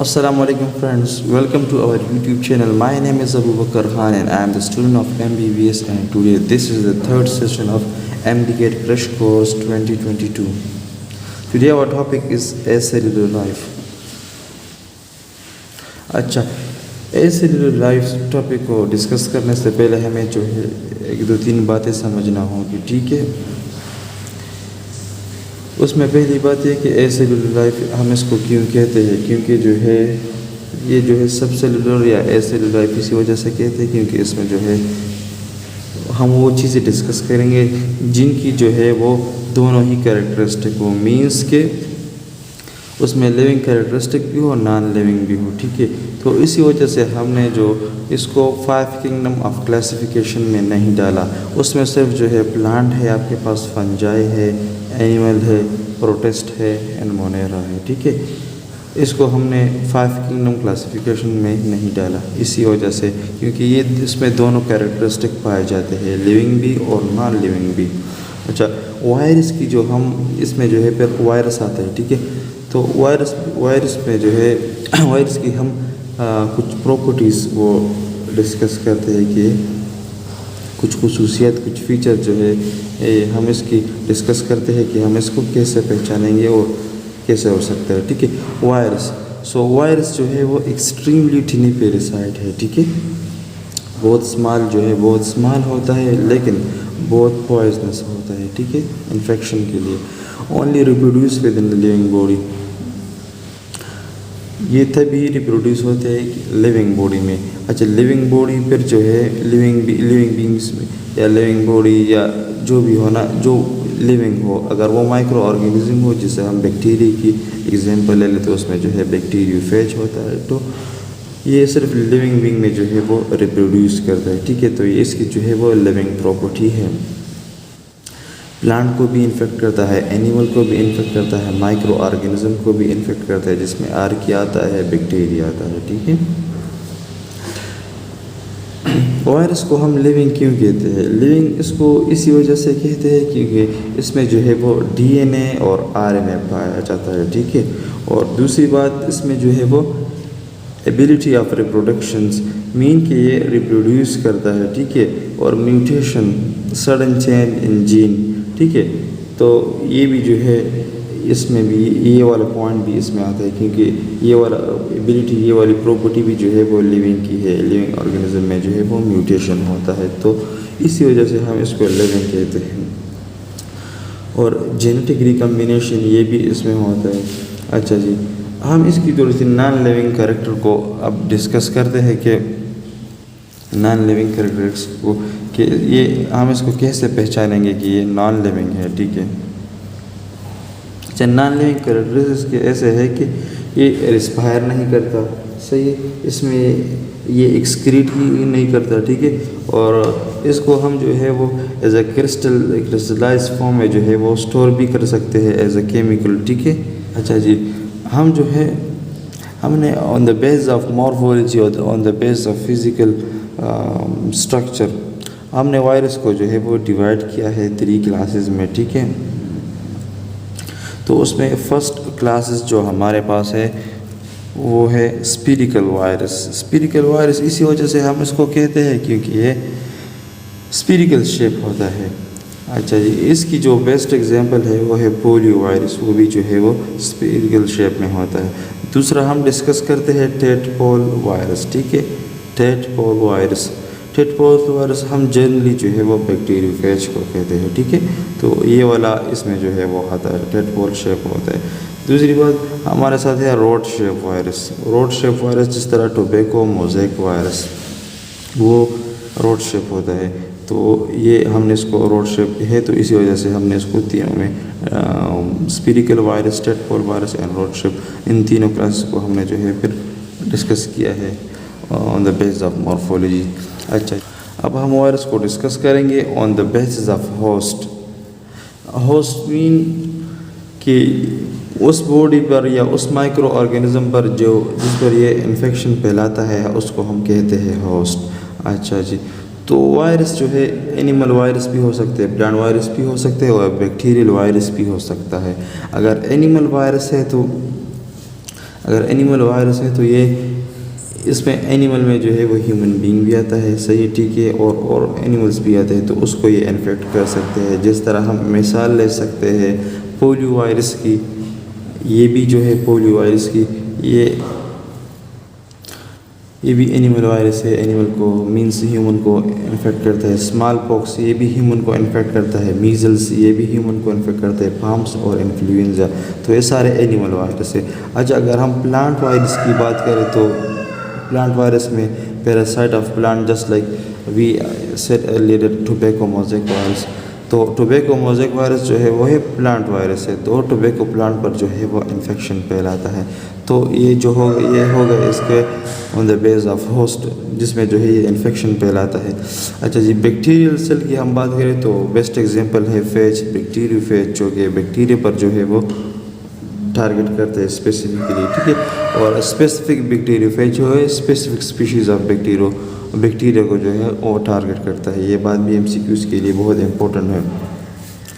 Assalamualaikum friends, welcome to our YouTube channel. My name is Abu Bakr Khan and I am the student of MBBS, and today this is the third session of MDGate Crash Course 2022. Today our topic is acellular life. अच्छा, acellular life topic को discuss करने से पहले हमें जो है एक दो तीन बातें समझना होगी, ठीक है। उसमें पहली बात यह कि एसेलुलर लाइफ हम इसको क्यों कहते हैं, क्योंकि जो है ये जो है सब सेलुलर या एसेलुलर लाइफ इसी वजह से कहते हैं क्योंकि इसमें जो है हम वो चीज़ें डिस्कस करेंगे जिनकी जो है वो दोनों ही कैरेक्टरिस्टिक हो, मीन्स के उसमें लिविंग कैरेक्टरिस्टिक भी हो, नॉन लिविंग भी हो, ठीक है। तो इसी वजह से हमने जो इसको 5 किंगडम ऑफ क्लासिफिकेशन में नहीं डाला। उसमें सिर्फ जो है प्लांट है, आपके पास फंजाई है, एनिमल है, प्रोटिस्ट है एंड मोनेरा है, ठीक है। इसको हमने 5 किंगडम क्लासिफिकेशन में नहीं डाला इसी वजह से, क्योंकि ये इसमें दोनों कैरेक्टरिस्टिक पाए जाते हैं, लिविंग भी और नॉन लिविंग भी। अच्छा, वायरस की जो हम इसमें जो है फिर वायरस आता है, ठीक है। तो वायरस में जो है वायरस की हम कुछ प्रॉपर्टीज़ वो डिस्कस करते हैं कि कुछ खुसूसियत, कुछ फीचर जो है हम इसकी डिस्कस करते हैं कि हम इसको कैसे पहचानेंगे और कैसे हो सकता है, ठीक है। वायरस, सो वायरस जो है वो एक्सट्रीमली टिनी पैरासाइट है, ठीक है। बहुत स्मॉल जो है बहुत स्मॉल होता है लेकिन बहुत पॉइजनस होता है, ठीक है, इन्फेक्शन के लिए। Only reproduce with in the living body, ये तभी रिप्रोड्यूस होते हैं लिविंग बॉडी में। अच्छा, लिविंग बॉडी फिर जो है लिविंग बींग्स में या लिविंग बॉडी या जो भी हो ना, जो लिविंग हो, अगर वो माइक्रो ऑर्गेनिज्म हो, जिसे हम बैक्टीरिया की एग्जांपल ले लेते तो उसमें जो है बैक्टीरियोफेज होता है, तो ये सिर्फ लिविंग बींग में जो है वो रिप्रोड्यूस करता है, ठीक है। तो ये इसकी जो है वो लिविंग प्रॉपर्टी है। प्लांट को भी इन्फेक्ट करता है, एनिमल को भी इन्फेक्ट करता है, माइक्रो ऑर्गेनिज्म को भी इन्फेक्ट करता है, जिसमें आर्किया आता है, बैक्टीरिया आता है, ठीक है। वायरस को हम लिविंग क्यों कहते हैं? लिविंग इसको इसी वजह से कहते हैं क्योंकि इसमें जो है वो डीएनए और आरएनए पाया जाता है, ठीक है। और दूसरी बात इसमें जो है वो एबिलिटी ऑफ रिप्रोडक्शंस, मीन कि ये रिप्रोड्यूस करता है, ठीक है। और mutation, sudden change in gene, ठीक है। तो ये भी जो है इसमें भी ये वाला पॉइंट भी इसमें आता है, क्योंकि ये वाला एबिलिटी, ये वाली प्रॉपर्टी भी जो है वो लिविंग की है। लिविंग ऑर्गेनिज्म में जो है वो म्यूटेशन होता है, तो इसी वजह से हम इसको लिविंग कहते हैं। और जेनेटिक रिकम्बिनेशन ये भी इसमें होता है। अच्छा जी, हम इसकी थोड़ी सी नॉन लिविंग कैरेक्टर को अब डिस्कस करते हैं कि नॉन लिविंग कैरेक्टर्स को कि ये हम इसको कैसे पहचानेंगे कि ये नॉन लिविंग है, ठीक है। अच्छा, नॉन लिविंग कैरेक्टर्स के ऐसे है कि ये रिस्पायर नहीं करता, सही है, इसमें ये एक्सक्रीट ही नहीं करता, ठीक है। और इसको हम जो है वो एज अ क्रिस्टलाइज फॉर्म में जो है वो स्टोर भी कर सकते हैं एज अ केमिकल, ठीक है। अच्छा जी, हम जो है हमने on the base of morphology और on the base of physical structure हमने वायरस को जो है वो डिवाइड किया है 3 क्लासेस में, ठीक है। तो उसमें फर्स्ट क्लासेस जो हमारे पास है वो है स्फीरिकल वायरस। स्फीरिकल वायरस इसी वजह से हम इसको कहते हैं क्योंकि ये स्फीरिकल शेप होता है। अच्छा जी, इसकी जो बेस्ट एग्जांपल है वो है पोलियो वायरस, वो भी जो है वो स्फीरिकल शेप में होता है। दूसरा हम डिस्कस करते हैं टेटपोल वायरस, ठीक है। टेटपोल वायरस हम जनरली जो है वो बैक्टीरियोफेज को कहते हैं, ठीक है। तो ये वाला इसमें जो है वो आता है, टेटपोल शेप होता है। दूसरी बात हमारे साथ है रोड शेप वायरस, जिस तरह टोबैको मोज़ेक वायरस वो रोड शेप होता है। तो ये हमने इसको रोड शेप है, तो इसी वजह से हमने इसको तीनों में spherical virus, tadpole virus and rod shape, इन तीनों क्लासेस को हमने जो है फिर डिस्कस किया है on the basis of morphology. अच्छा, अब हम वायरस को डिस्कस करेंगे on the basis of host. Host mean कि उस बॉडी पर या उस माइक्रो ऑर्गेनिज्म पर जिस पर ये इन्फेक्शन फैलाता है उसको हम कहते हैं होस्ट। अच्छा जी, तो वायरस जो है एनिमल वायरस भी हो सकते हैं, प्लांट वायरस भी हो सकते हैं और बैक्टीरियल वायरस भी हो सकता है। अगर एनिमल वायरस है तो अगर एनिमल वायरस है तो ये इसमें एनिमल में जो है वो ह्यूमन बीइंग भी आता है, सही ठीक है, और एनिमल्स भी आते हैं, तो उसको ये इन्फेक्ट कर सकते हैं। जिस तरह हम मिसाल ले सकते हैं पोलियो वायरस की, ये भी जो है पोलियो वायरस की ये भी एनिमल वायरस है, एनिमल को मीन्स ह्यूमन को इन्फेक्ट करता है। स्मॉल पॉक्स ये भी ह्यूमन को इन्फेक्ट करता है। मीजल्स ये भी ह्यूमन को इन्फेक्ट करता है। पाम्स और इन्फ्लुएंजा, तो ये सारे एनिमल वायरस है। अच्छा, अगर हम प्लांट वायरस की बात करें तो प्लांट वायरस में parasite of plant just like we said earlier tobacco mosaic virus, तो टोबैको मोज़ेक वायरस जो है वो है प्लांट वायरस है, तो टोबैको प्लांट पर जो है वो इन्फेक्शन फैलाता है। तो ये जो हो ये होगा इसके on the base of host, जिसमें जो है ये इन्फेक्शन फैलाता है। अच्छा जी, बैक्टीरियल सेल की हम बात करें तो बेस्ट एग्जांपल है फेज, बैक्टीरियोफेज, जो कि बैक्टीरिया पर जो है वो टारगेट करते हैं स्पेसिफिकली, ठीक है। और स्पेसिफिक बैक्टीरियोफेज जो है स्पेसिफिक स्पीशीज़ ऑफ बैक्टीरिया को जो है वो टारगेट करता है। ये बात भी एमसीक्यूज़ के लिए बहुत इंपॉर्टेंट है।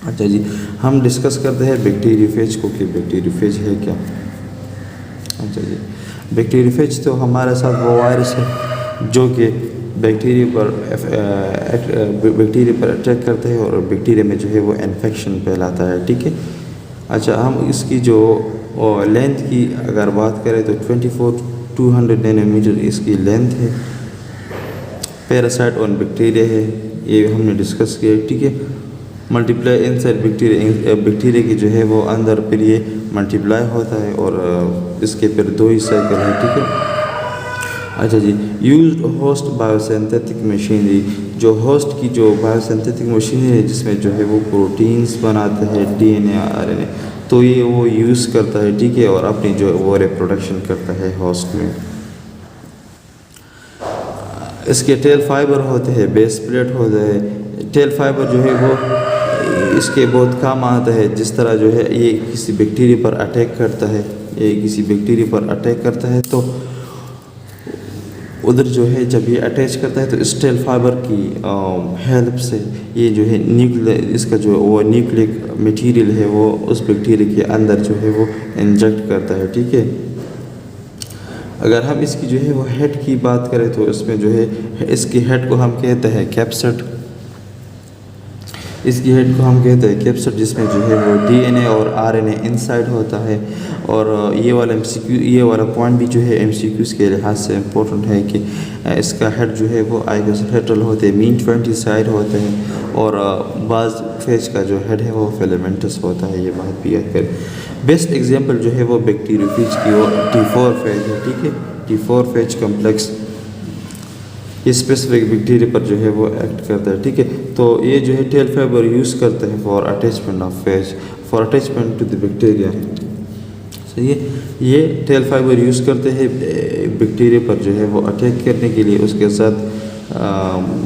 अच्छा जी, हम डिस्कस करते हैं बैक्टीरियोफेज को कि बैक्टीरियोफेज है क्या। अच्छा जी, बैक्टीरियोफेज तो हमारे साथ वो वायरस है जो कि बैक्टीरिया पर अटैक करते हैं और बैक्टीरिया में जो है वो इन्फेक्शन फैलाता है, ठीक है। अच्छा, हम इसकी जो लेंथ की अगर बात करें तो 24-200 नैनोमीटर इसकी लेंथ है। पैरासाइट ऑन बैक्टीरिया है, ये हमने डिस्कस किया, ठीक है। मल्टीप्लाई इनसाइड बैक्टीरिया की जो है वो अंदर फिर ये मल्टीप्लाई होता है और इसके फिर 2 ही साइकिल है, ठीक है। अच्छा जी, यूज्ड होस्ट बायोसिंथेटिक मशीनरी, जो होस्ट की जो बायोसिंथेटिक मशीनरी है जिसमें जो है वो प्रोटीन्स बनाता है, डीएनए आरएनए, तो ये वो यूज़ करता है, ठीक है, और अपनी जो वो रिप्रोडक्शन करता है होस्ट में। इसके टेल फाइबर होते हैं, बेस प्लेट होता है। टेल फाइबर जो है वो इसके बहुत काम आता है। जिस तरह जो है ये किसी बैक्टीरिया पर अटैक करता है, तो उधर जो है जब ये अटैच करता है तो इस टेल फाइबर की हेल्प से ये जो है इसका जो वो न्यूक्लिक मटेरियल है वो उस बैक्टीरिया के अंदर जो है वो इंजेक्ट करता है, ठीक है। अगर हम इसकी जो है वो हेड की बात करें तो इसमें जो है इसकी हेड को हम कहते हैं कैप्सेट, जिसमें जो है वो डीएनए और आरएनए इनसाइड होता है। और ये वाला पॉइंट भी जो है एमसीक्यूज़ के लिहाज से इम्पोर्टेंट है कि इसका हेड जो है वो आइगोसेहेड्रल होते हैं, मीन 20 साइड होते हैं, और बाज़ फेज का जो हेड है वो फिलामेंटस होता है। ये बात भी याद करें। बेस्ट एग्जांपल जो है वो बैक्टीरियोफेज की वो T4 फेज है, ठीक है। T4 फेज कम्प्लेक्स ये स्पेसिफिक बैक्टीरिया पर जो है वो एक्ट करता है, ठीक है। तो ये जो है टेल फाइबर यूज़ करते हैं for attachment of phage, for attachment to the bacteria. सही है, ये टेल फाइबर यूज़ करते हैं बैक्टीरिया पर जो है वो अटैक करने के लिए, उसके साथ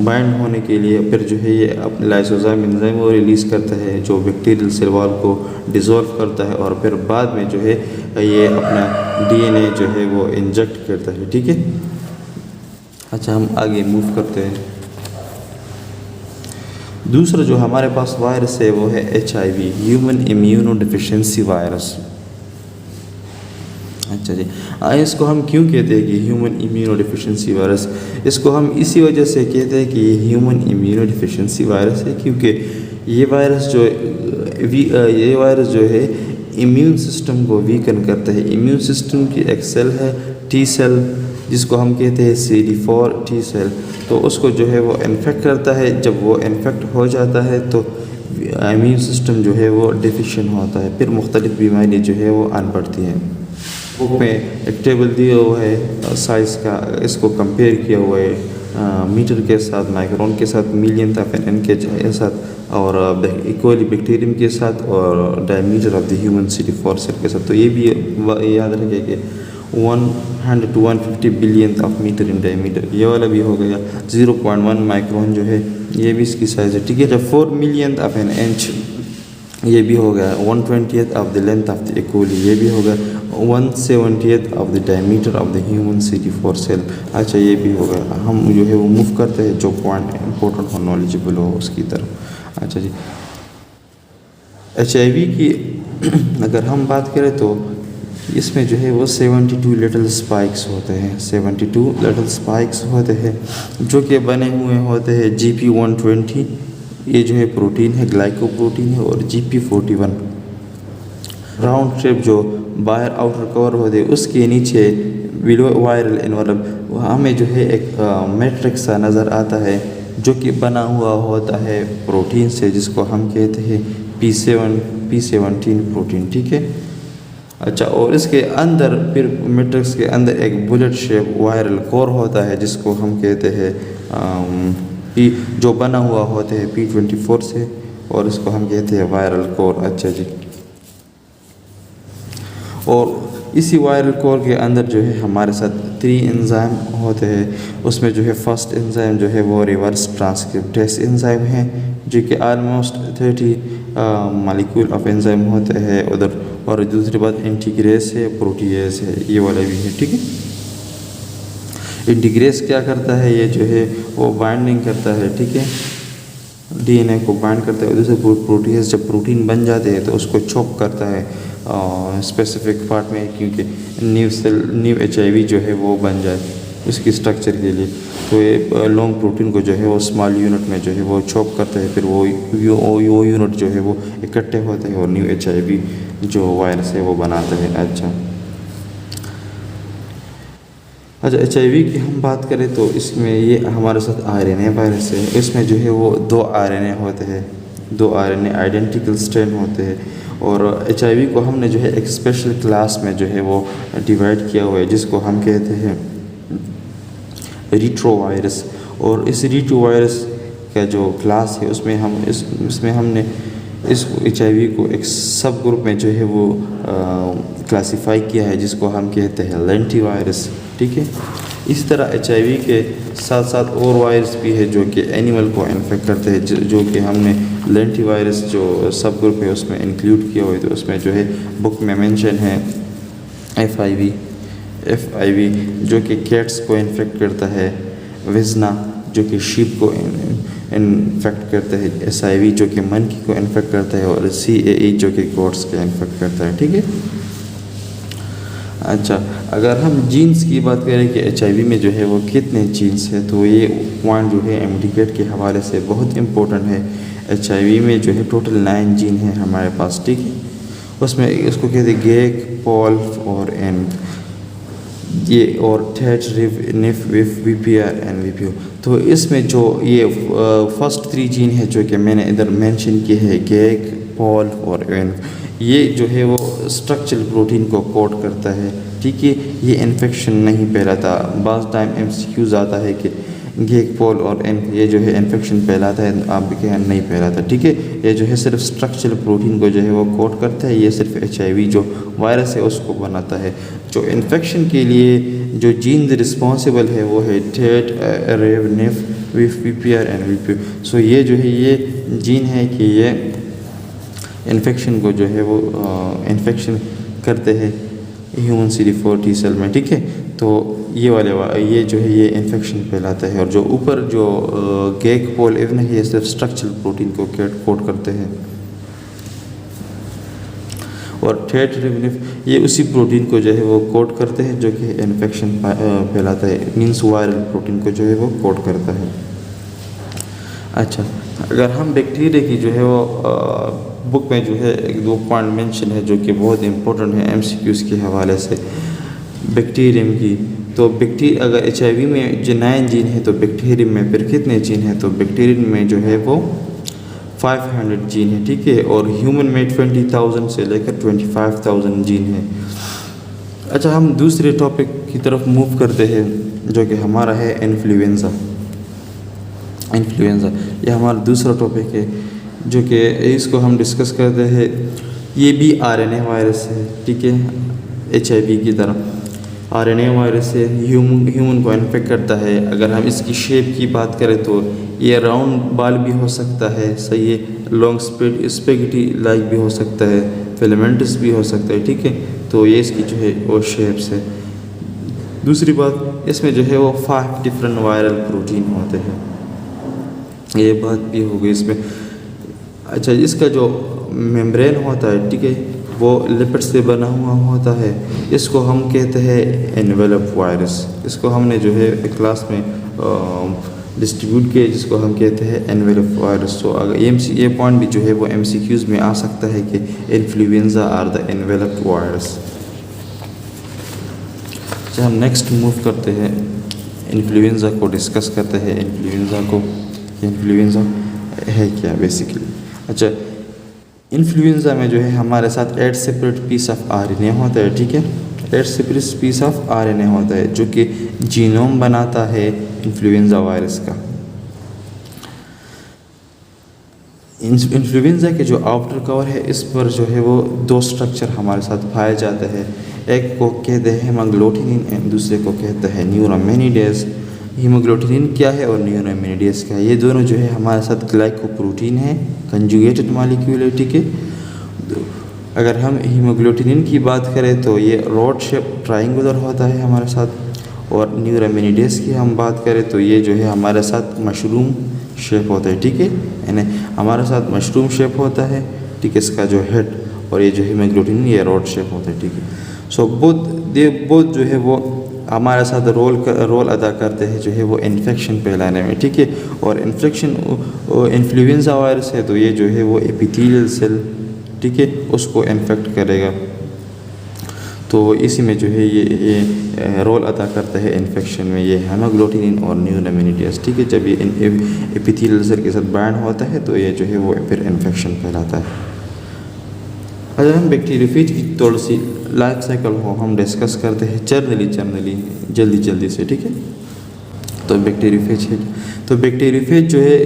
बाइंड होने के लिए। फिर जो है ये अपने लाइसोजाइम एंजाइम को रिलीज़ करता है जो बैक्टीरियल सेल वॉल को डिसॉल्व करता है, और फिर बाद में जो है ये अपना डीएनए जो है वो इंजेक्ट करता है, ठीक है। अच्छा, हम आगे मूव करते हैं। दूसरा जो हमारे पास वायरस है वो है HIV, human immunodeficiency virus. अच्छा जी, इसको हम क्यों कहते हैं कि ह्यूमन इम्यूनो डिफिशिएंसी वायरस? इसको हम इसी वजह से कहते हैं कि ये ह्यूमन इम्यूनो डिफिशिएंसी वायरस है, क्योंकि ये वायरस जो है इम्यून सिस्टम को वीकन करता है। इम्यून सिस्टम की एक सेल है T सेल, जिसको हम कहते हैं CD4 T सेल, तो उसको जो है वो इन्फेक्ट करता है। जब वो इन्फेक्ट हो जाता है तो इम्यून सिस्टम जो है वो डिफिशिएंट होता है, फिर मुख्तलिफ बीमारी जो है वो आन पड़ती हैं। बुक में एक टेबल दिया हुआ है साइज़ का, इसको कंपेयर किया हुआ है मीटर के साथ, माइक्रोन के साथ, मिलियन ऑफ एन के साथ, और इक्वली बैक्टीरियम के साथ, और diameter of the human CD4 cell के साथ। तो ये भी याद रखें कि 100 to 150 billion of metre in diameter, ये वाला भी हो गया। 0.1 माइक्रोन जो है ये भी इसकी साइज़ है, ठीक है। जब 4 मिलियन ऑफ एन इंच ये भी हो गया। 1/20 of the length of the E coli, ये भी हो गया। 1/70 of the diameter of the human CD4 cell. अच्छा, ये भी हो गया। हम जो है वो मूव करते हैं जो पॉइंट इंपॉर्टेंट हो, नॉलेजेबल हो उसकी तरफ। अच्छा जी, HIV की अगर हम बात करें तो इसमें जो है वो 72 लिटिल स्पाइक्स होते हैं, 72 लिटिल स्पाइक्स होते हैं जो कि बने हुए होते हैं GP120। ये जो है प्रोटीन है, ग्लाइकोप्रोटीन है। और GP41 राउंड शेप जो बाहर आउटर कवर होते हैं उसके नीचे बिलो वायरल एनवलप हमें जो है एक मैट्रिक्स सा नज़र आता है जो कि बना हुआ होता है प्रोटीन से, जिसको हम कहते हैं P17 प्रोटीन, ठीक है। अच्छा, और इसके अंदर फिर मैट्रिक्स के अंदर एक बुलेट शेप वायरल कोर होता है जिसको हम कहते हैं जो बना हुआ होता है P24 से, और इसको हम कहते हैं वायरल कोर। अच्छा जी, और इसी वायरल कोर के अंदर जो है हमारे साथ 3 एंजाइम होते हैं। उसमें जो है फर्स्ट एंजाइम जो है वो रिवर्स ट्रांसक्रिप्टेस एंजाइम है जो कि ऑलमोस्ट 30 मॉलिक्यूल ऑफ एंजाइम होते हैं उधर। और दूसरी बात इंटीग्रेस है, प्रोटीएस है, ये वाला भी है, ठीक है। इंटीग्रेस क्या करता है, ये जो है वो बाइंडिंग करता है, ठीक है, DNA को बाइंड करता है। दूसरे प्रोटीएस जब प्रोटीन बन जाते हैं तो उसको चॉप करता है स्पेसिफिक पार्ट में, क्योंकि न्यू HIV जो है वो बन जाए उसकी स्ट्रक्चर के लिए। तो ये लॉन्ग प्रोटीन को जो है वो स्मॉल यूनिट में जो है वो चॉप करता है, फिर वो यूनिट जो है वो इकट्ठे होते हैं और न्यू HIV जो वायरस है वो बनाता है। अच्छा, HIV की हम बात करें तो इसमें ये हमारे साथ RNA वायरस है। इसमें जो है वो 2 RNA होते हैं, 2 RNA आइडेंटिकल स्ट्रेन होते हैं। और HIV को हमने जो है एक स्पेशल क्लास में जो है वो डिवाइड किया हुआ है जिसको हम कहते हैं रिट्रोवायरस। और इस रिट्रोवायरस का जो क्लास है उसमें हमने इस HIV को एक सब ग्रुप में जो है वो क्लासिफाई किया है जिसको हम कहते हैं लेंटिवायरस, ठीक है। इस तरह HIV के साथ साथ और वायरस भी है जो कि एनिमल को इन्फेक्ट करते हैं, जो कि हमने लेंटिवायरस जो सब ग्रुप है उसमें इंक्लूड किया हुआ है। तो उसमें जो है बुक में मेंशन है FIV जो कि कैट्स को इन्फेक्ट करता है, विजना जो कि शीप को इन्फेक्ट करता है, SIV जो कि मंकी को इन्फेक्ट करता है, और CAE जो कि गोट्स को इन्फेक्ट करता है, ठीक है। अच्छा, अगर हम जीन्स की बात करें कि HIV में जो है वो कितने जीन्स है, तो ये पॉइंट जो है एमडीकेट के हवाले से बहुत इम्पोर्टेंट है। HIV में जो है टोटल 9 जीन है हमारे पास, ठीक है। उसमें इसको कहते हैं गेक, पॉल और एन, ये और थेट, रिव, निफ, विफ, VPR एंड VPO। तो इसमें जो ये फर्स्ट 3 जीन है जो कि मैंने इधर मेंशन किए हैं, गेक, पॉल और एन, ये जो है वो स्ट्रक्चरल प्रोटीन को कोड करता है, ठीक है। ये इन्फेक्शन नहीं फैलाता। बाज़ टाइम MCQs आता है कि गेक, पॉल और एन ये जो है इन्फेक्शन फैलाता है, आप भी कहें नहीं फैलाता, ठीक है। ये जो है सिर्फ स्ट्रक्चरल प्रोटीन को जो है वो कोड करता है, ये सिर्फ HIV जो वायरस है उसको बनाता है। जो इन्फेक्शन के लिए जो जीन रिस्पॉन्सिबल है वो है थेट, रेव, निफ, विफ, VPR एंड VPO। सो ये जो है ये जीन है कि ये इन्फेक्शन को जो है वो इन्फेक्शन करते हैं ह्यूमन CD4 T सेल में, ठीक है। तो ये जो है ये इन्फेक्शन फैलाता है। और जो ऊपर जो गेक, पॉल, एवन है ये सिर्फ स्ट्रक्चरल प्रोटीन को कोड करते हैं। और थेट, रिव, ये उसी प्रोटीन को जो है वो कोड करते हैं जो कि इन्फेक्शन फैलाता है, मीन्स वायरल प्रोटीन को जो है वो कोड करता है। अच्छा, अगर हम बैक्टीरिया की जो है वो बुक में जो है 1-2 पॉइंट मेंशन है जो कि बहुत इंपॉर्टेंट है MCQs के हवाले से बैक्टीरियम की। तो अगर HIV में जो 9 जीन है तो बैक्टीरियम में फिर कितने जीन है, तो बैक्टीरियम में जो है वो 500 जीन है, ठीक है। और ह्यूमन में 20,000 से लेकर 25,000 जीन है। अच्छा, हम दूसरे टॉपिक की तरफ मूव करते हैं जो कि हमारा है इन्फ्लुएंज़ा। ये हमारा दूसरा टॉपिक है जो कि इसको हम डिस्कस करते हैं। ये भी RNA वायरस है, ठीक है, HIV की तरह RNA वायरस है, ह्यूमन को इन्फेक्ट करता है। अगर हम इसकी शेप की बात करें तो ये राउंड बाल भी हो सकता है, सही है, लॉन्ग स्पेगेटी लाइक भी हो सकता है, फिलामेंटस भी हो सकता है, ठीक है। तो ये इसकी जो है वो शेप्स है। दूसरी बात, इसमें जो है वो 5 डिफरेंट वायरल प्रोटीन होते हैं, ये बात भी हो गई इसमें। अच्छा, इसका जो मेम्ब्रेन होता है, ठीक है, वो लिपिड से बना हुआ होता है, इसको हम कहते हैं एनवेलप वायरस। इसको हमने जो है क्लास में डिस्ट्रीब्यूट किया, जिसको हम कहते हैं एनवेलप वायरस। तो अगर ये पॉइंट भी जो है वो MCQs में आ सकता है कि influenza are the envelope virus. अच्छा, हम नेक्स्ट मूव करते हैं, इन्फ्लुएंजा को डिस्कस करते हैं। इन्फ्लुएंजा है क्या बेसिकली। अच्छा, इन्फ्लुएंजा में जो है हमारे साथ 8 सेपरेट पीस ऑफ RNA होता है, ठीक है। 8 सेपरेट पीस ऑफ RNA होता है जो कि जीनोम बनाता है इन्फ्लुएंजा वायरस का। इन्फ्लुएंजा के जो आउटर कवर है, इस पर जो है वो 2 स्ट्रक्चर हमारे साथ पाए जाते हैं। एक को कहते हैं हेमोग्लोटिनिन एंड दूसरे को कहते हैं न्यूरामिनिडेज। हीमोग्लोटिनिन क्या है और न्यूरामिनिडेज क्या है, ये दोनों जो है हमारे साथ ग्लाइकोप्रोटीन है, कंजुगेटेड मॉलिक्यूल है, ठीक है। अगर हम हीमोग्लोटिनिन की बात करें तो ये रॉड शेप ट्राइंगुलर होता है हमारे साथ, और न्यूरामिनिडेज की हम बात करें तो ये जो है हमारे साथ मशरूम शेप होता है, ठीक है। यानी हमारे साथ मशरूम शेप होता है, ठीक है, इसका जो हेड, और ये जो हीमोग्लोटिनिन ये रॉड शेप होता है, ठीक है। सो बोथ जो है वो हमारे साथ रोल अदा करते हैं जो है वो इन्फेक्शन फैलाने में, ठीक है। और इन्फ्लुएंजा वायरस है तो ये जो है वो एपिथेलियल सेल, ठीक है, उसको इन्फेक्ट करेगा। तो इसी में जो है ये रोल अदा करता है इन्फेक्शन में, ये हेमोग्लोटिनिन और न्यूरामिनिडेज, ठीक है। जब ये एपिथेलियल सेल के साथ बाइंड होता है तो ये जो है वो फिर इन्फेक्शन फैलाता है। अगर हम बैक्टीरियोफेज की थोड़ी सी लाइफ साइकिल को हम डिस्कस करते हैं जर्नली जल्दी से, ठीक है। तो बैक्टीरियोफेज है, तो बैक्टीरियोफेज जो है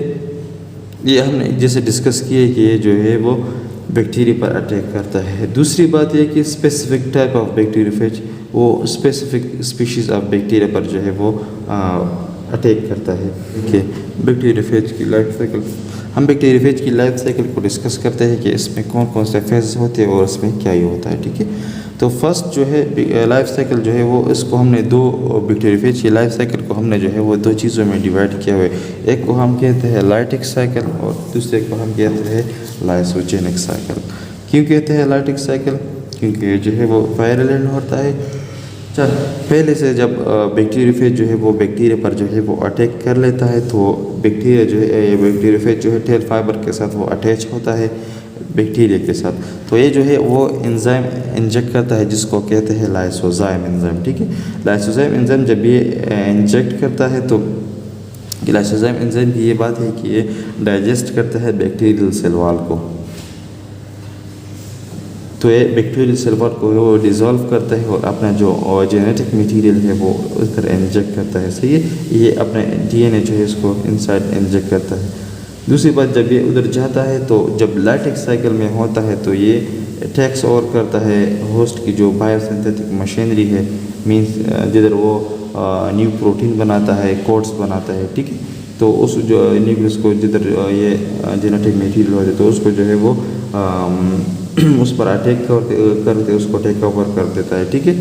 ये हमने जैसे डिस्कस किया कि ये जो है वो बैक्टीरिया पर अटैक करता है। दूसरी बात यह कि स्पेसिफिक टाइप ऑफ बैक्टीरियोफेज वो स्पेसिफिक स्पीशीज़ ऑफ बैक्टीरिया पर जो है वो अटैक करता है, ठीक है। बैक्टीरियोफेज की लाइफ साइकिल, हम बैक्टीरियोफेज की लाइफ साइकिल को डिस्कस करते हैं कि इसमें कौन कौन से फेज होते हैं और इसमें क्या ही होता है, ठीक है। तो फर्स्ट जो है लाइफ साइकिल जो है वो इसको हमने बैक्टीरियोफेज की लाइफ साइकिल को हमने जो है वो 2 चीज़ों में डिवाइड किया हुआ है। एक को हम कहते हैं लाइटिक साइकिल और दूसरे को हम कहते हैं लाइसोजेनिक साइकिल। क्यों कहते हैं लाइटिक साइकिल, क्योंकि जो है वो वायरलेंट होता है। चल, पहले से जब बैक्टीरियोफेज जो है वो बैक्टीरिया पर जो है वो अटैक कर लेता है तो बैक्टीरिया जो है ये बैक्टीरियोफेज जो है टेल फाइबर के साथ वो अटैच होता है बैक्टीरिया के साथ। तो ये जो है वो एंजाइम इंजेक्ट करता है जिसको कहते हैं लाइसोजाइम एंजाइम, ठीक है। लाइसोजाइम एंजाइम जब ये इंजेक्ट करता है तो लाइसोजाइम एंजाइम की ये बात है कि ये डाइजेस्ट करता है बैक्टीरियल सेल वॉल को। तो ये बैक्टीरियल सेल वॉल को वो डिज़ोल्व करता है और अपना जो जेनेटिक मटेरियल है वो उस पर इंजेक्ट करता है, सही है। ये अपने DNA जो है इसको इनसाइड इंजेक्ट करता है। दूसरी बात, जब ये उधर जाता है तो जब लाइटिक साइकिल में होता है तो ये टैक्स ओवर करता है होस्ट की जो बायोसिंथेटिक मशीनरी है, मींस जिधर वो न्यू प्रोटीन बनाता है, कोड्स बनाता है, ठीक है। तो उस जो न्यूक्लियस को जिधर ये जेनेटिक मटेरियल होते तो उसको जो है वो उस पर अटैक करते उसको टेक ओवर कर देता है, ठीक है।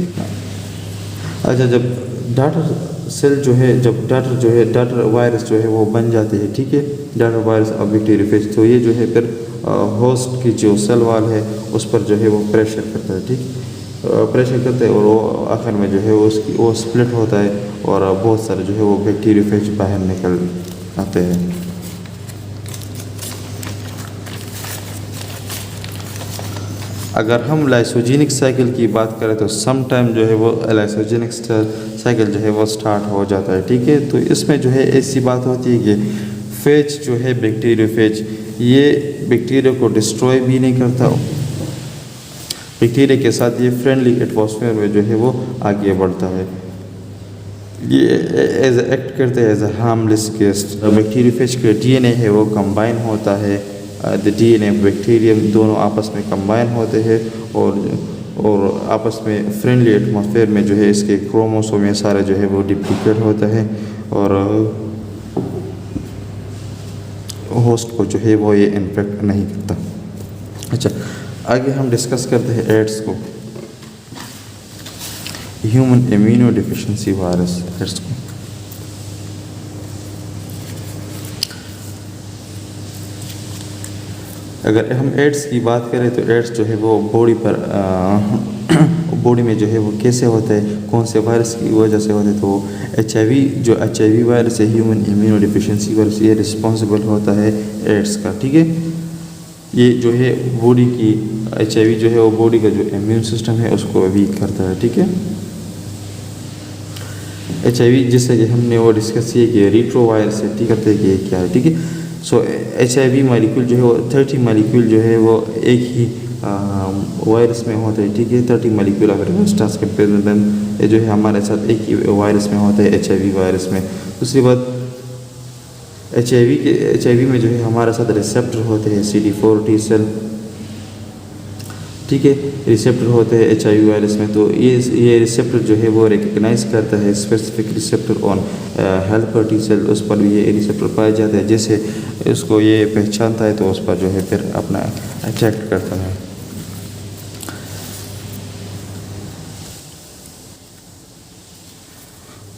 अच्छा, जब डॉटर सेल जो है डॉटर वायरस जो है वो बन जाते हैं, ठीक है, डॉटर वायरस ऑफ बैक्टीरियोफेज, तो ये जो है फिर होस्ट की जो सेल वॉल है उस पर जो है वो प्रेशर करता है, ठीक, प्रेशर करता है और वो आखिर में जो है वो स्प्लिट होता है और बहुत सारे जो है वो बैक्टीरियोफेज बाहर निकल आते हैं। अगर हम लाइसोजेनिक साइकिल की बात करें तो सम टाइम जो है वो लाइसोजेनिक साइकिल जो है वो स्टार्ट हो जाता है, ठीक है। तो इसमें जो है ऐसी बात होती है कि फेज जो है बैक्टीरियोफेज ये बैक्टीरिया को डिस्ट्रॉय भी नहीं करता, बैक्टीरिया के साथ ये फ्रेंडली एटमॉस्फेयर में जो है वो आगे बढ़ता है, ये एज एक्ट करते हैं as a harmless guest. Bacteriophage के DNA है वो कंबाइन होता है, DNA बैक्टीरियम दोनों आपस में कंबाइन होते हैं और आपस में फ्रेंडली एटमॉस्फेयर में जो है इसके क्रोमोसोम में सारे जो है वो डुप्लीकेट होता है और होस्ट को जो है वो ये इन्फेक्ट नहीं करता। अच्छा, आगे हम डिस्कस करते हैं एड्स को, human immunodeficiency virus AIDS को। अगर हम एड्स की बात करें तो एड्स जो है वो बॉडी में जो है वो कैसे होता है, कौन से वायरस की वजह से होता है, तो एच आई वी वायरस है, ह्यूमन इम्यूनो डिफिशिएंसी वायरस, ये रिस्पॉन्सिबल होता है एड्स का। ठीक है, ये जो है बॉडी की एच.आई.वी जो है वो बॉडी का जो इम्यून सिस्टम है उसको वीक करता है। ठीक है, एच.आई.वी जैसे कि हमने वो डिस्कस किया कि रीट्रो वायरस है, ठीक है, कि क्या है। ठीक है, सो एच.आई.वी मालिक्यूल जो है वो 30 मालिक्यूल जो है वो एक ही वायरस में होता है। ठीक है, 30 मालिक्यूल ऑफ रिवर्स ट्रांसक्रिप्शन ये जो है हमारे साथ एक ही वायरस में होता है, एच.आई.वी वायरस में। दूसरी बात, एच.आई.वी में जो है हमारे साथ रिसेप्टर होते हैं, CD4 टी सेल। ठीक है, रिसेप्टर होते हैं एच.आई.वी वायरस में, तो ये रिसेप्टर जो है वो रिकग्नाइज करता है specific receptor on helper T cell, उस पर भी ये रिसेप्टर पाए जाते हैं। जैसे उसको ये पहचानता है तो उस पर जो है फिर अपना अटैक करता है।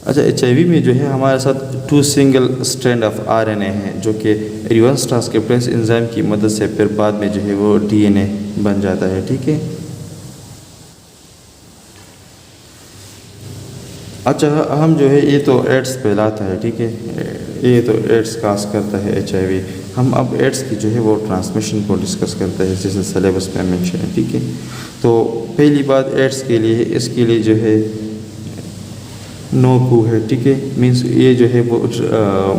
अच्छा, एच.आई.वी में जो है हमारे साथ 2 सिंगल स्ट्रैंड ऑफ RNA है, जो कि रिवर्स ट्रांसक्रिप्टेज एंजाइम की मदद से फिर बाद में जो है वो DNA बन जाता है। ठीक है, अच्छा, हम जो है ये तो एड्स फैलाता है। ठीक है, ये तो एड्स काज करता है एच.आई.वी। हम अब एड्स की जो है वो ट्रांसमिशन को डिस्कस करते हैं, जैसे सिलेबस में मेंशन है। ठीक है, तो पहली बात एड्स के लिए, इसके लिए जो है नो कू है। ठीक है, मीन्स ये जो है वो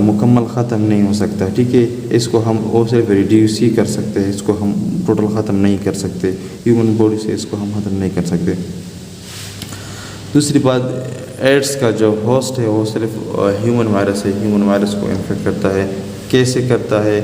मुकम्मल ख़त्म नहीं हो सकता। ठीक है, इसको हम वो सिर्फ रिड्यूस ही कर सकते हैं, इसको हम टोटल ख़त्म नहीं कर सकते, ह्यूमन बॉडी से इसको हम ख़त्म नहीं कर सकते। दूसरी बात, एड्स का जो होस्ट है वो सिर्फ ह्यूमन वायरस है, ह्यूमन वायरस को इन्फेक्ट करता है। कैसे करता है,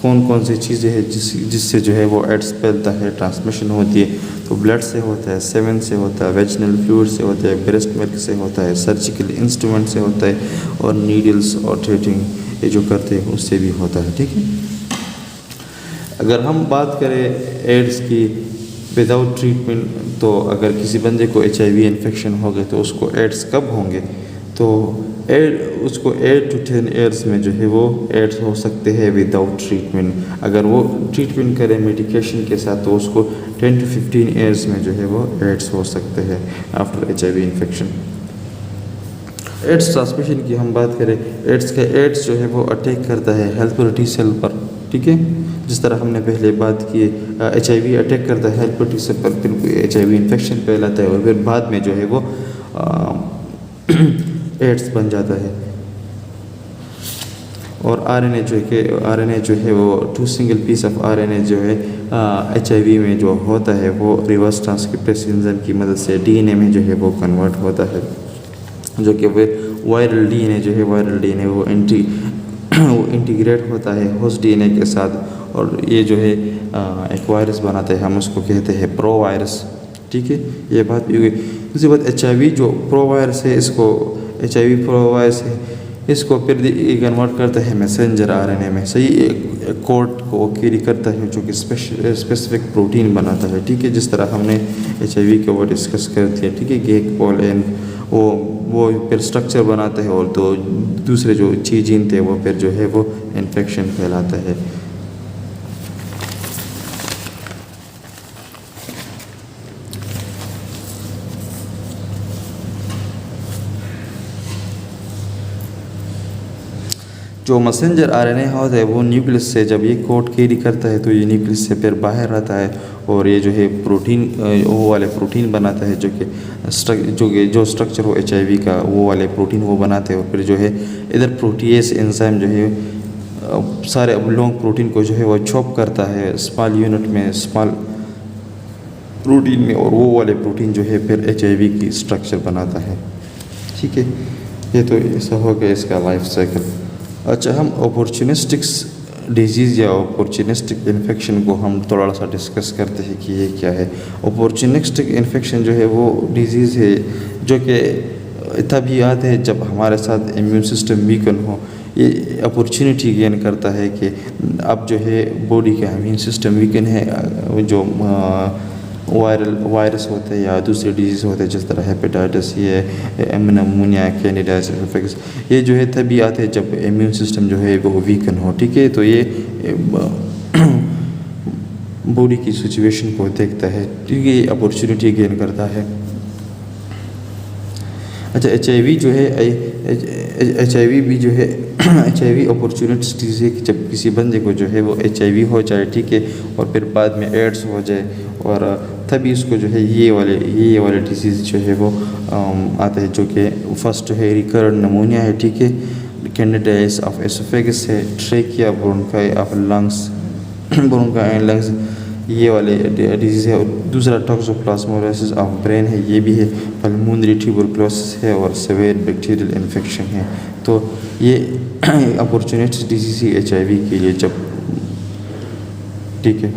कौन कौन सी चीज़ें हैं जिससे जो है वो एड्स फैलता है, ट्रांसमिशन होती है, तो ब्लड से होता है, सेवन से होता है, वेजिनल फ्लूइड से होता है, ब्रेस्ट मिल्क से होता है, सर्जिकल इंस्ट्रूमेंट से होता है, और नीडल्स और थ्रेडिंग ये जो करते हैं उससे भी होता है। ठीक है, अगर हम बात करें एड्स की विदाउट ट्रीटमेंट, तो अगर किसी बंदे को एच.आई.वी इन्फेक्शन हो गए तो उसको एड्स कब होंगे, तो उसको 8 to 10 ईयर्स में जो है वो एड्स हो सकते हैं विदाउट ट्रीटमेंट। अगर वो ट्रीटमेंट करे मेडिकेशन के साथ तो उसको 10 to 15 ईयर्स में जो है वो एड्स हो सकते हैं after HIV infection. AIDS transmission की हम बात करें, एड्स जो है वो अटैक करता है हेल्पर टी सेल पर। ठीक है, जिस तरह हमने पहले बात की, एच.आई.वी अटैक करता है हेल्पर टी सेल पर, फिर एच.आई.वी इन्फेक्शन फैलाता है और फिर बाद में जो है वो एड्स बन जाता है। और आरएनए जो है वो 2 सिंगल पीस ऑफ आरएनए जो है एच.आई.वी में जो होता है वो रिवर्स ट्रांसक्रिप्टेज एंजाइम की मदद से डीएनए में जो है वो कन्वर्ट होता है, जो कि वायरल डीएनए जो है वो इंटीग्रेट होता है होस्ट डीएनए के साथ, और ये जो है एक वायरस बनाता है, हम उसको कहते हैं प्रो वायरस। ठीक है, ये बात भी हुई। दूसरी बात, एच.आई.वी जो प्रो वायरस है, एच.आई.वी प्रो वायरस है, इसको फिर कन्वर्ट करता है मैसेंजर आरएनए में, सही एक कोड को कैरी करता है जो कि स्पेसिफिक प्रोटीन बनाता है। ठीक है, जिस तरह हमने एच.आई.वी के वो डिस्कस कर दिया। ठीक है, गेक पॉलन वो फिर स्ट्रक्चर बनाता है, और तो दूसरे जो जीन थे वो फिर जो है वो इन्फेक्शन फैलाता है। जो मैसेंजर आरएनए होता है वो न्यूक्लियस से जब ये कोड कैरी करता है तो ये न्यूक्लियस से फिर बाहर आता है, और ये जो है प्रोटीन वो वाले प्रोटीन बनाता है, जो स्ट्रक्चर हो एच.आई.वी का वो वाले प्रोटीन वो बनाते हैं, और फिर जो है इधर प्रोटीएस एंजाइम जो है सारे लॉन्ग प्रोटीन को जो है वो चॉप करता है स्मॉल यूनिट में, स्मॉल प्रोटीन में, और वो वाले प्रोटीन जो है फिर एच.आई.वी की स्ट्रक्चर बनाता है। ठीक है, ये तो ऐसा हो गया इसका लाइफ साइकिल। अच्छा, हम अपॉर्चुनिस्टिक्स डिजीज़ या अपॉर्चुनिस्टिक इन्फेक्शन को हम थोड़ा सा डिस्कस करते हैं कि ये क्या है। अपॉर्चुनिस्टिक इन्फेक्शन जो है वो डिजीज़ है जो कि तभी आते हैं जब हमारे साथ इम्यून सिस्टम वीकन हो। ये अपॉर्चुनिटी गेन करता है कि अब जो है बॉडी का इम्यून सिस्टम वीकन है, जो वायरस होते हैं या दूसरे डिजीज़ होते हैं जिस तरह हेपेटाइटिस, ये निमोनिया, कैंडिडाइटिस, ये जो है तभी आते हैं जब इम्यून सिस्टम जो है वो वीकन हो। ठीक है, तो ये बॉडी की सिचुएशन को देखता है, ठीक है, ये अपॉर्चुनिटी गेन करता है। अच्छा, HIV जो है HIV भी जो है HIV अपॉर्चुनिटी है कि जब किसी बंदे को जो है वो HIV हो जाए, ठीक है, और फिर बाद में एड्स हो जाए, और तभी उसको जो है ये वाले डिजीज़ जो है वो आते हैं, जो कि फर्स्ट जो है रिकरेंट नमूनिया है, ठीक है, कैंडिडाइटिस ऑफ एसोफेगस है, trachea bronchi of lungs bronchi and lungs, ये वाले डिजीज़ है। और दूसरा टॉक्सोप्लाज्मोसिस ऑफ ब्रेन है, ये भी है। पल्मोनरी ट्यूबरकुलोसिस है और सेवेयर बैक्टीरियल इन्फेक्शन है। तो ये अपॉर्चुनिटी डिजीज़ है HIV के लिए जब, ठीक है।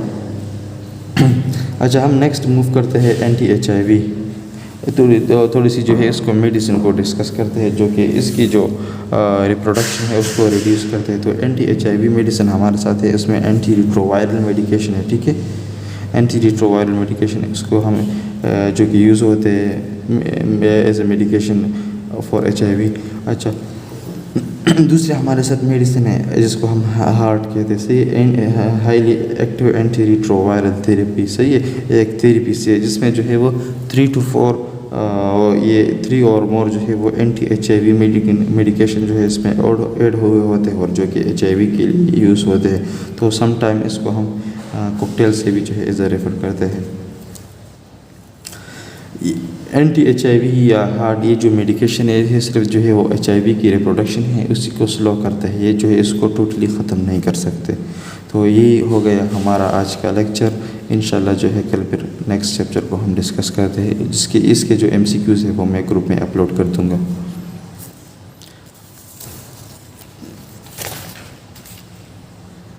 अच्छा, हम नेक्स्ट मूव करते हैं एंटी HIV, थोड़ी सी जो है इसको मेडिसिन को डिस्कस करते हैं, जो कि इसकी जो रिप्रोडक्शन है उसको रिड्यूस करते हैं। तो एंटी HIV मेडिसिन हमारे साथ है, इसमें एंटी रिट्रोवायरल मेडिकेशन है, ठीक है, एंटी रिट्रोवायरल मेडिकेशन, इसको हम जो कि यूज़ होते हैं as a medication for HIV। अच्छा, दूसरे हमारे साथ मेडिसिन है जिसको हम हार्ट कहते हैं, सही, highly active anti retroviral therapy, सही है, एक थेरेपी से जिसमें जो है वो 3 to 4 ये 3 और मोर जो है वो एंटी HIV मेडिकेशन जो है इसमें ऐड हुए होते हैं और जो कि HIV के लिए यूज़ होते हैं। तो सम टाइम इसको हम कॉकटेल से भी जो है इज़ा रेफर करते हैं। एंटी HIV या हार्ट, ये जो मेडिकेशन है ये सिर्फ जो है वो HIV की रिप्रोडक्शन है उसी को स्लो करता है, ये जो है इसको टोटली ख़त्म नहीं कर सकते। तो ये हो गया हमारा आज का लेक्चर। इंशाल्लाह जो है कल फिर नेक्स्ट चैप्टर को हम डिस्कस करते हैं, इसके जो MCQs है वो मैं ग्रुप में अपलोड कर दूँगा।